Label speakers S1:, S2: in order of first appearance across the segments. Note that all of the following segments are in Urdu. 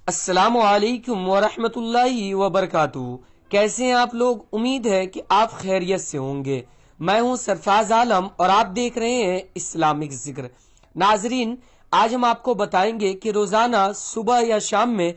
S1: السلام علیکم ورحمۃ اللہ وبرکاتہ۔ کیسے ہیں آپ لوگ؟ امید ہے کہ آپ خیریت سے ہوں گے۔ میں ہوں سرفراز عالم اور آپ دیکھ رہے ہیں اسلامک ذکر۔ ناظرین، آج ہم آپ کو بتائیں گے کہ روزانہ صبح یا شام میں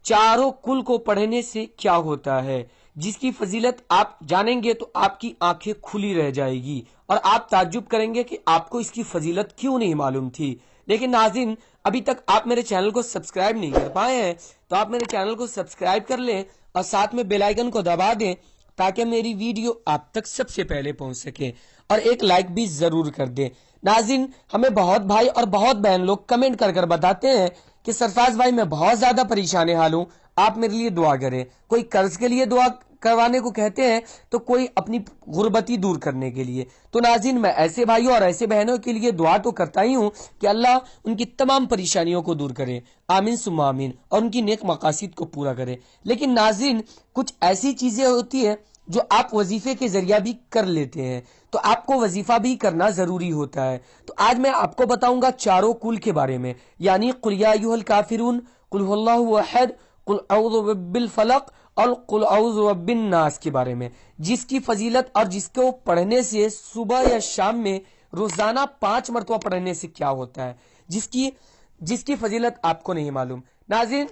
S1: چاروں کل کو پڑھنے سے کیا ہوتا ہے، جس کی فضیلت آپ جانیں گے تو آپ کی آنکھیں کھلی رہ جائے گی اور آپ تعجب کریں گے کہ آپ کو اس کی فضیلت کیوں نہیں معلوم تھی۔ لیکن ناظرین، ابھی تک آپ میرے چینل کو سبسکرائب نہیں کر پائے ہیں تو آپ میرے چینل کو سبسکرائب کر لیں اور ساتھ میں بیل آئیکن کو دبا دیں تاکہ میری ویڈیو آپ تک سب سے پہلے پہنچ سکے، اور ایک لائک بھی ضرور کر دیں۔ ناظرین، ہمیں بہت بھائی اور بہت بہن لوگ کمنٹ کر بتاتے ہیں کہ سرفراز بھائی میں بہت زیادہ پریشان حال ہوں، آپ میرے لیے دعا کریں۔ کوئی قرض کے لیے دعا کروانے کو کہتے ہیں تو کوئی اپنی غربتی دور کرنے کے لیے۔ تو ناظرین، میں ایسے بھائیوں اور ایسے بہنوں کے لیے دعا تو کرتا ہی ہوں کہ اللہ ان کی تمام پریشانیوں کو دور کرے، آمین ثم آمین، اور ان کی نیک مقاصد کو پورا کرے۔ لیکن ناظرین، کچھ ایسی چیزیں ہوتی ہیں جو آپ وظیفے کے ذریعہ بھی کر لیتے ہیں، تو آپ کو وظیفہ بھی کرنا ضروری ہوتا ہے۔ تو آج میں آپ کو بتاؤں گا چاروں کل کے بارے میں، یعنی قل یا ایھا الکافرون، قل ھو اللہ احد، قل اعوذ برب الفلق اور قل اعوذ برب الناس کے بارے میں، جس کی فضیلت اور جس کو پڑھنے سے صبح یا شام میں روزانہ 5 مرتبہ پڑھنے سے کیا ہوتا ہے، جس کی فضیلت آپ کو نہیں معلوم۔ ناظرین،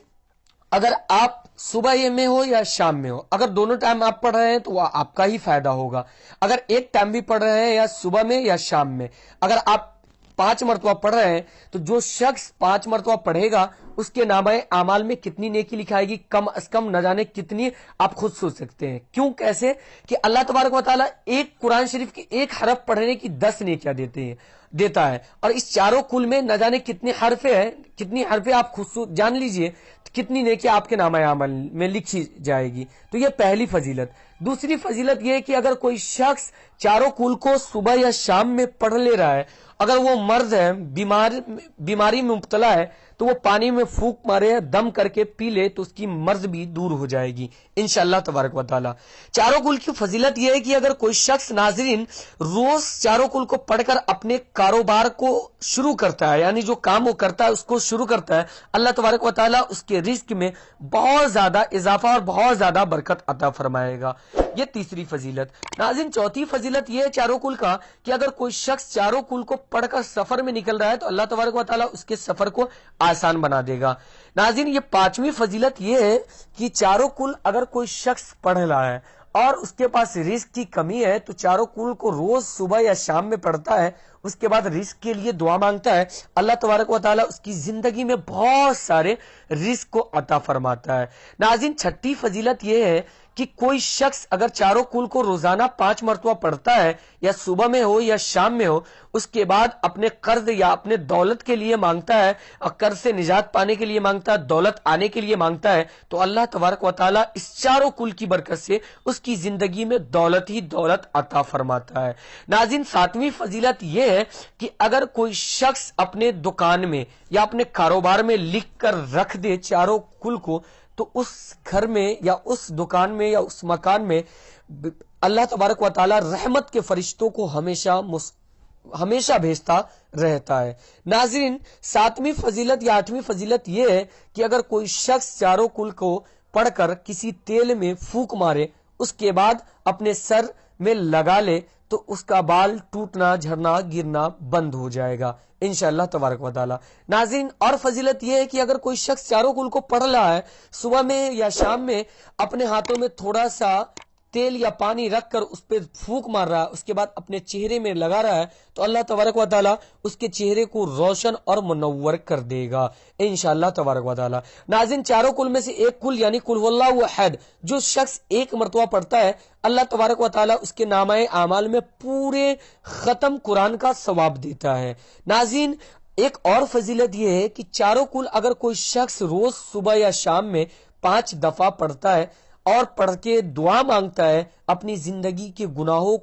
S1: اگر آپ صبح میں ہو یا شام میں ہو، اگر دونوں ٹائم آپ پڑھ رہے ہیں تو وہ آپ کا ہی فائدہ ہوگا۔ اگر ایک ٹائم بھی پڑھ رہے ہیں، یا صبح میں یا شام میں، اگر آپ 5 مرتبہ پڑھ رہے ہیں تو جو شخص 5 مرتبہ پڑھے گا اس کے نامہ اعمال میں کتنی نیکی لکھائے گی؟ کم از کم نہ جانے کتنی، آپ خود سوچ سکتے ہیں۔ کیوں؟ کیسے کہ اللہ تبارک و تعالیٰ ایک قرآن شریف کی ایک حرف پڑھنے کی 10 نیکیاں دیتا ہے، اور اس چاروں کل میں نہ جانے کتنے حرفیں آپ خود جان لیجئے کتنی نیکیاں آپ کے نامہ اعمال میں لکھی جائے گی۔ تو یہ پہلی فضیلت۔ دوسری فضیلت یہ ہے کہ اگر کوئی شخص چاروں کل کو صبح یا شام میں پڑھ لے رہا ہے، اگر وہ مرض ہے، بیماری میں مبتلا ہے، تو وہ پانی میں پھونک مارے، دم کر کے پی لے تو اس کی مرض بھی دور ہو جائے گی انشاءاللہ تبارک و تعالی۔ چاروں کل کی فضیلت یہ ہے کہ اگر کوئی شخص ناظرین روز چاروں کل کو پڑھ کر اپنے کاروبار کو شروع کرتا ہے، یعنی جو کام وہ کرتا ہے اس کو شروع کرتا ہے، اللہ تبارک و تعالی اس کے رزق میں بہت زیادہ اضافہ اور بہت زیادہ برکت عطا فرمائے گا۔ یہ تیسری فضیلت۔ ناظرین، چوتھی فضیلت یہ ہے چاروں کل کا کہ اگر کوئی شخص چاروں کل کو پڑھ کر سفر میں نکل رہا ہے تو اللہ تبارک و تعالی اس کے سفر کو آسان بنا دے گا۔ ناظرین، یہ پانچویں فضیلت یہ ہے کہ چاروں کل اگر کوئی شخص پڑھ رہا ہے اور اس کے پاس رزق کی کمی ہے تو چاروں کل کو روز صبح یا شام میں پڑھتا ہے، اس کے بعد رزق کے لیے دعا مانگتا ہے، اللہ تبارک و تعالیٰ اس کی زندگی میں بہت سارے رزق کو عطا فرماتا ہے۔ ناظرین، چھٹی فضیلت یہ ہے کہ کوئی شخص اگر چاروں کل کو روزانہ 5 مرتبہ پڑھتا ہے، یا صبح میں ہو یا شام میں ہو، اس کے بعد اپنے قرض یا اپنے دولت کے لیے مانگتا ہے، اور قرض سے نجات پانے کے لیے مانگتا ہے، دولت آنے کے لیے مانگتا ہے، تو اللہ تبارک و تعالیٰ اس چاروں کل کی برکت سے اس کی زندگی میں دولت ہی دولت عطا فرماتا ہے۔ ناظرین، 7ویں فضیلت یہ ہے کہ اگر کوئی شخص اپنے دکان میں یا اپنے کاروبار میں لکھ کر رکھ دے چاروں کل کو، تو اس گھر میں یا اس دکان میں یا اس مکان میں اللہ تبارک و تعالی رحمت کے فرشتوں کو ہمیشہ بھیجتا رہتا ہے۔ ناظرین، 7ویں فضیلت یا 8ویں فضیلت یہ ہے کہ اگر کوئی شخص چاروں کل کو پڑھ کر کسی تیل میں پھونک مارے، اس کے بعد اپنے سر میں لگا لے تو اس کا بال ٹوٹنا، جھڑنا، گرنا بند ہو جائے گا انشاءاللہ تبارک و تعالی۔ ناظرین، اور فضیلت یہ ہے کہ اگر کوئی شخص چاروں کل کو پڑھ رہا ہے، صبح میں یا شام میں اپنے ہاتھوں میں تھوڑا سا تیل یا پانی رکھ کر اس پہ پھونک مار رہا ہے، اس کے بعد اپنے چہرے میں لگا رہا ہے، تو اللہ تبارک و تعالیٰ اس کے چہرے کو روشن اور منور کر دے گا انشاءاللہ تبارک و تعالیٰ۔ ناظرین، چاروں کل میں سے ایک کل یعنی قل ھو اللہ احد جو شخص ایک مرتبہ پڑھتا ہے، اللہ تبارک و تعالیٰ اس کے نامہ اعمال میں پورے ختم قرآن کا ثواب دیتا ہے۔ ناظرین، ایک اور فضیلت یہ ہے کہ چاروں کل اگر کوئی شخص روز صبح یا شام میں 5 دفعہ پڑھتا ہے، اور پڑھ کے دعا مانگتا ہے، اپنی زندگی کے گناہوں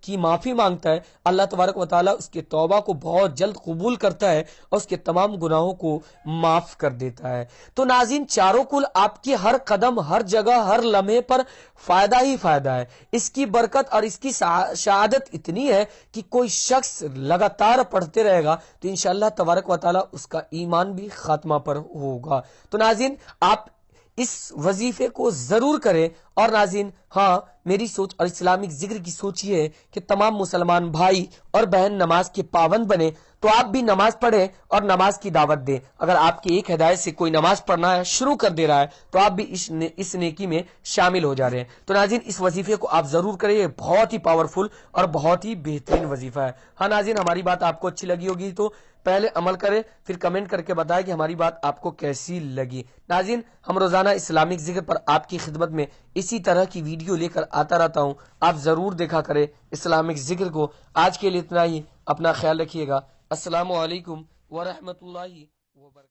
S1: کی معافی مانگتا ہے، اللہ تبارک و تعالیٰ اس کے توبہ کو بہت جلد قبول کرتا ہے اور اس کے تمام گناہوں کو معاف کر دیتا ہے۔ تو ناظرین، چاروں کل آپ کے ہر قدم، ہر جگہ، ہر لمحے پر فائدہ ہی فائدہ ہے۔ اس کی برکت اور اس کی شہادت اتنی ہے کہ کوئی شخص لگاتار پڑھتے رہے گا تو انشاءاللہ تبارک و تعالیٰ اس کا ایمان بھی خاتمہ پر ہوگا۔ تو ناظرین، آپ اس وظیفے کو ضرور کریں۔ اور ناظرین، ہاں، میری سوچ اور اسلامک ذکر کی سوچ یہ ہے کہ تمام مسلمان بھائی اور بہن نماز کے پابند بنے، تو آپ بھی نماز پڑھیں اور نماز کی دعوت دیں۔ اگر آپ کی ایک ہدایت سے کوئی نماز پڑھنا ہے شروع کر دے رہا ہے تو آپ بھی اس نیکی میں شامل ہو جا رہے ہیں۔ تو ناظرین، اس وظیفے کو آپ ضرور کریں، یہ بہت ہی پاورفل اور بہت ہی بہترین وظیفہ ہے۔ ہاں ناظرین، ہماری بات آپ کو اچھی لگی ہوگی تو پہلے عمل کریں، پھر کمنٹ کر کے بتائیں کہ ہماری بات آپ کو کیسی لگی۔ ناظرین، ہم روزانہ اسلامک ذکر پر آپ کی خدمت میں اسی طرح کی ویڈیو لے کر آتا رہتا ہوں، آپ ضرور دیکھا کریں اسلامک ذکر کو۔ آج کے لیے اتنا ہی، اپنا خیال رکھیے گا۔ السلام علیکم ورحمۃ اللہ وبرکاتہ۔